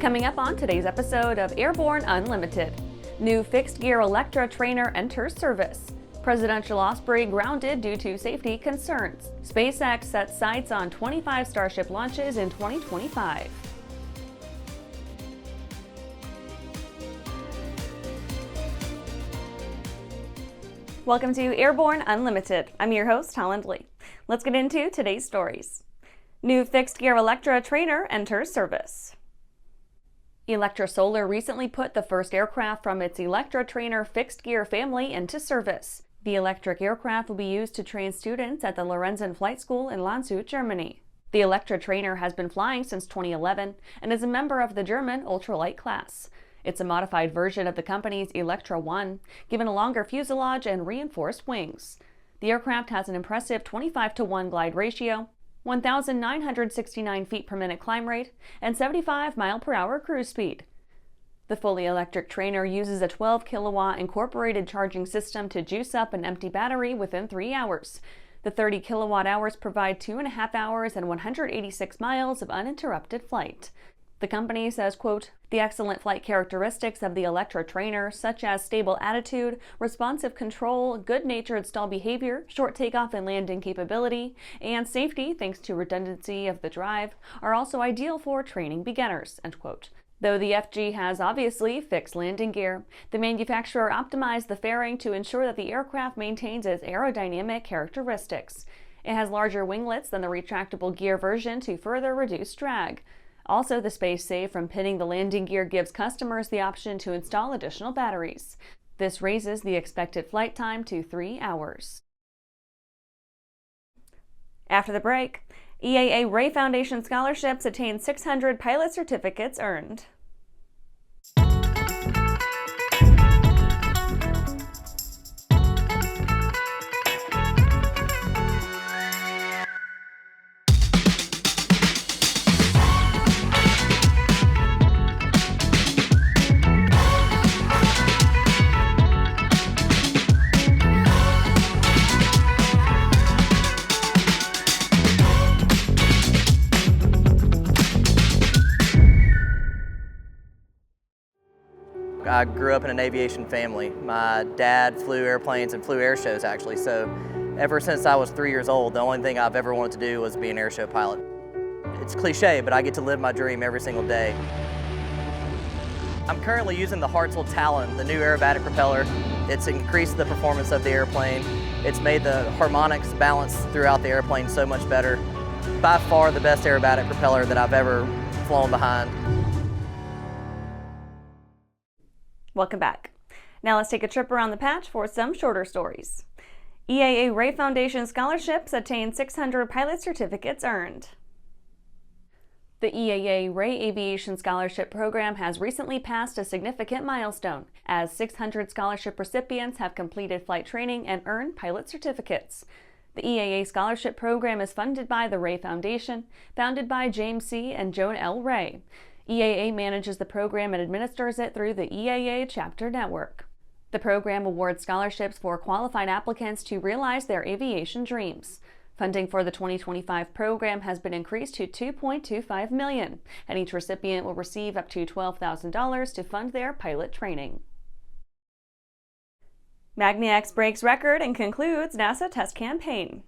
Coming up on today's episode of Airborne Unlimited. New fixed-gear Electra trainer enters service. Presidential Osprey grounded due to safety concerns. SpaceX sets sights on 25 Starship launches in 2025. Welcome to Airborne Unlimited. I'm your host, Holland Lee. Let's get into today's stories. New fixed-gear Electra trainer enters service. Electra Solar recently put the first aircraft from its Electra trainer fixed-gear family into service. The electric aircraft will be used to train students at the Lorenzen Flight School in Landshut, Germany. The Electra trainer has been flying since 2011 and is a member of the German ultralight class. It's a modified version of the company's Electra 1, given a longer fuselage and reinforced wings. The aircraft has an impressive 25-to-1 glide ratio, 1,969 feet per minute climb rate, and 75 mile-per-hour cruise speed. The fully electric trainer uses a 12-kilowatt incorporated charging system to juice up an empty battery within 3 hours. The 30 kilowatt-hours provide 2.5 hours and 186 miles of uninterrupted flight. The company says, quote, "The excellent flight characteristics of the Electra trainer, such as stable attitude, responsive control, good-natured stall behavior, short takeoff and landing capability, and safety thanks to redundancy of the drive, are also ideal for training beginners," end quote. Though the FG has obviously fixed landing gear, the manufacturer optimized the fairing to ensure that the aircraft maintains its aerodynamic characteristics. It has larger winglets than the retractable gear version to further reduce drag. Also, the space saved from pinning the landing gear gives customers the option to install additional batteries. This raises the expected flight time to 3 hours. After the break, EAA Ray Foundation scholarships attain 600 pilot certificates earned. I grew up in an aviation family. My dad flew airplanes and flew air shows actually, so ever since I was 3 years old, the only thing I've ever wanted to do was be an air show pilot. It's cliche, but I get to live my dream every single day. I'm currently using the Hartzell Talon, the new aerobatic propeller. It's increased the performance of the airplane. It's made the harmonics balance throughout the airplane so much better. By far the best aerobatic propeller that I've ever flown behind. Welcome back. Now let's take a trip around the patch for some shorter stories. EAA Ray Foundation scholarships attain 600 pilot certificates earned. The EAA Ray Aviation Scholarship Program has recently passed a significant milestone, as 600 scholarship recipients have completed flight training and earned pilot certificates. The EAA Scholarship Program is funded by the Ray Foundation, founded by James C. and Joan L. Ray. EAA manages the program and administers it through the EAA Chapter Network. The program awards scholarships for qualified applicants to realize their aviation dreams. Funding for the 2025 program has been increased to $2.25 million, and each recipient will receive up to $12,000 to fund their pilot training. MagniX breaks record and concludes NASA test campaign.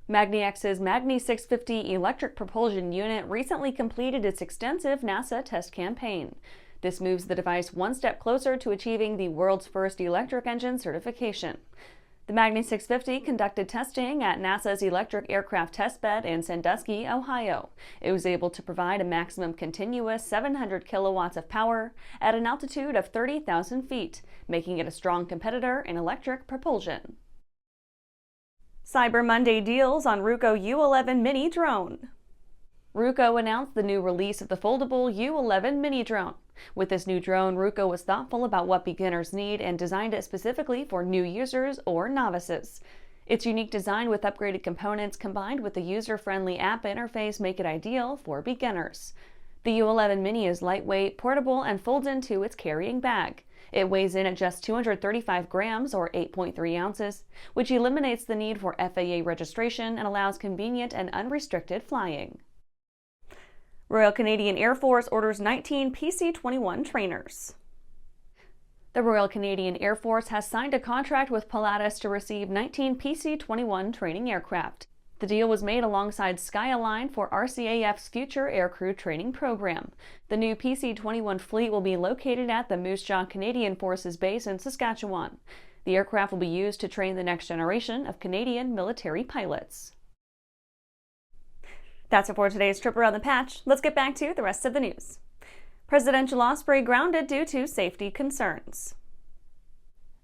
MagniX's Magni 650 electric propulsion unit recently completed its extensive NASA test campaign. This moves the device one step closer to achieving the world's first electric engine certification. The Magni 650 conducted testing at NASA's Electric Aircraft Testbed in Sandusky, Ohio. It was able to provide a maximum continuous 700 kilowatts of power at an altitude of 30,000 feet, making it a strong competitor in electric propulsion. Cyber Monday deals on Ruko U-11 mini drone. Ruko announced the new release of the foldable U-11 mini drone. With this new drone, Ruko was thoughtful about what beginners need and designed it specifically for new users or novices. Its unique design with upgraded components combined with the user-friendly app interface make it ideal for beginners. The U-11 Mini is lightweight, portable, and folds into its carrying bag. It weighs in at just 235 grams or 8.3 ounces, which eliminates the need for FAA registration and allows convenient and unrestricted flying. Royal Canadian Air Force orders 19 PC-21 trainers. The Royal Canadian Air Force has signed a contract with Pilatus to receive 19 PC-21 training aircraft. The deal was made alongside SkyAlign for RCAF's future aircrew training program. The new PC-21 fleet will be located at the Moose Jaw Canadian Forces Base in Saskatchewan. The aircraft will be used to train the next generation of Canadian military pilots. That's it for today's trip around the patch. Let's get back to the rest of the news. Presidential Osprey grounded due to safety concerns.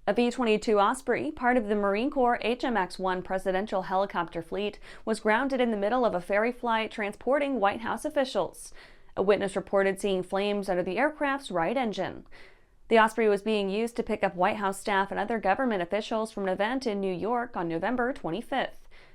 A V-22 Osprey, part of the Marine Corps HMX-1 presidential helicopter fleet, was grounded in the middle of a ferry flight transporting White House officials. A witness reported seeing flames under the aircraft's right engine. The Osprey was being used to pick up White House staff and other government officials from an event in New York on November 25th.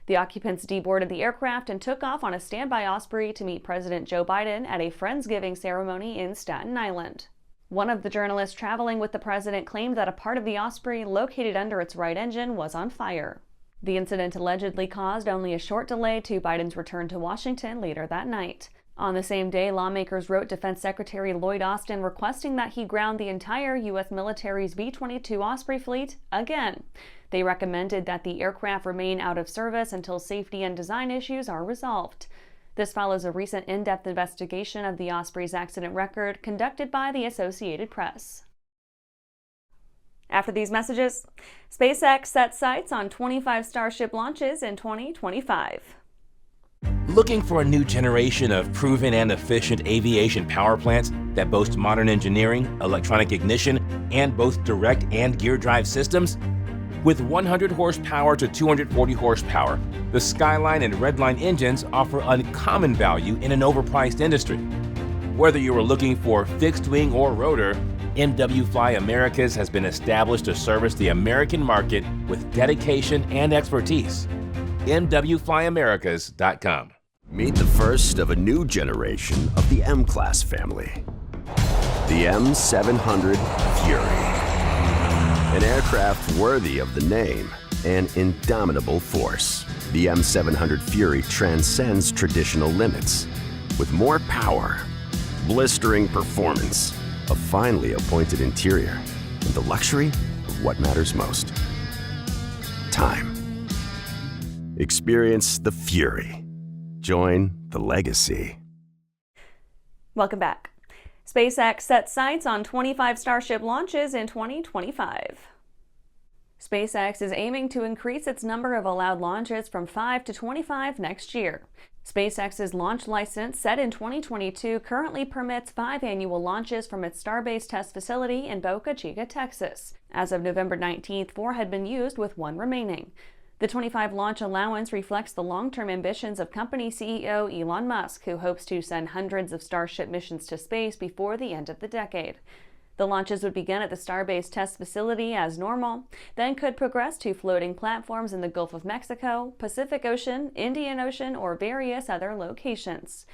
The occupants deboarded the aircraft and took off on a standby Osprey to meet President Joe Biden at a Friendsgiving ceremony in Staten Island. One of the journalists traveling with the president claimed that a part of the Osprey located under its right engine was on fire. The incident allegedly caused only a short delay to Biden's return to Washington later that night. On the same day, lawmakers wrote Defense Secretary Lloyd Austin requesting that he ground the entire U.S. military's V-22 Osprey fleet again. They recommended that the aircraft remain out of service until safety and design issues are resolved. This follows a recent in-depth investigation of the Osprey's accident record conducted by the Associated Press. After these messages, SpaceX sets sights on 25 Starship launches in 2025. Looking for a new generation of proven and efficient aviation power plants that boast modern engineering, electronic ignition, and both direct and gear drive systems? With 100 horsepower to 240 horsepower, the Skyline and Redline engines offer uncommon value in an overpriced industry. Whether you are looking for fixed wing or rotor, MW Fly Americas has been established to service the American market with dedication and expertise. MWFlyAmericas.com. Meet the first of a new generation of the M-Class family. The M700 Fury. An aircraft worthy of the name, an indomitable force. The M700 Fury transcends traditional limits with more power, blistering performance, a finely appointed interior, and the luxury of what matters most: time. Experience the Fury. Join the legacy. Welcome back. SpaceX sets sights on 25 Starship launches in 2025. SpaceX is aiming to increase its number of allowed launches from 5 to 25 next year. SpaceX's launch license, set in 2022, currently permits 5 annual launches from its Starbase test facility in Boca Chica, Texas. As of November 19th, 4 had been used, with 1 remaining. The 25 launch allowance reflects the long-term ambitions of company CEO Elon Musk, who hopes to send hundreds of Starship missions to space before the end of the decade. The launches would begin at the Starbase test facility as normal, then could progress to floating platforms in the Gulf of Mexico, Pacific Ocean, Indian Ocean, or various other locations.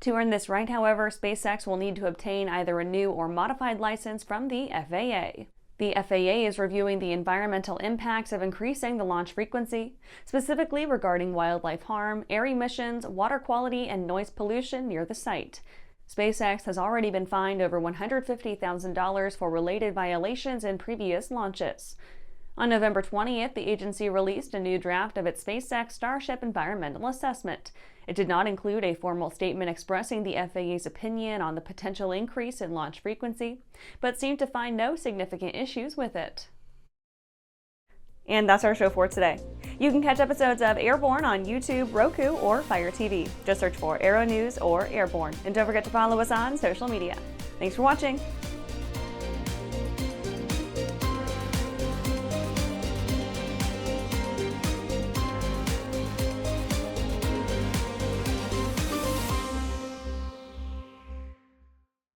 To earn this right, however, SpaceX will need to obtain either a new or modified license from the FAA. The FAA is reviewing the environmental impacts of increasing the launch frequency, specifically regarding wildlife harm, air emissions, water quality, and noise pollution near the site. SpaceX has already been fined over $150,000 for related violations in previous launches. On November 20th, the agency released a new draft of its SpaceX Starship Environmental Assessment. It did not include a formal statement expressing the FAA's opinion on the potential increase in launch frequency, but seemed to find no significant issues with it. And that's our show for today. You can catch episodes of Airborne on YouTube, Roku, or Fire TV. Just search for Aero-News or Airborne. And don't forget to follow us on social media. Thanks for watching.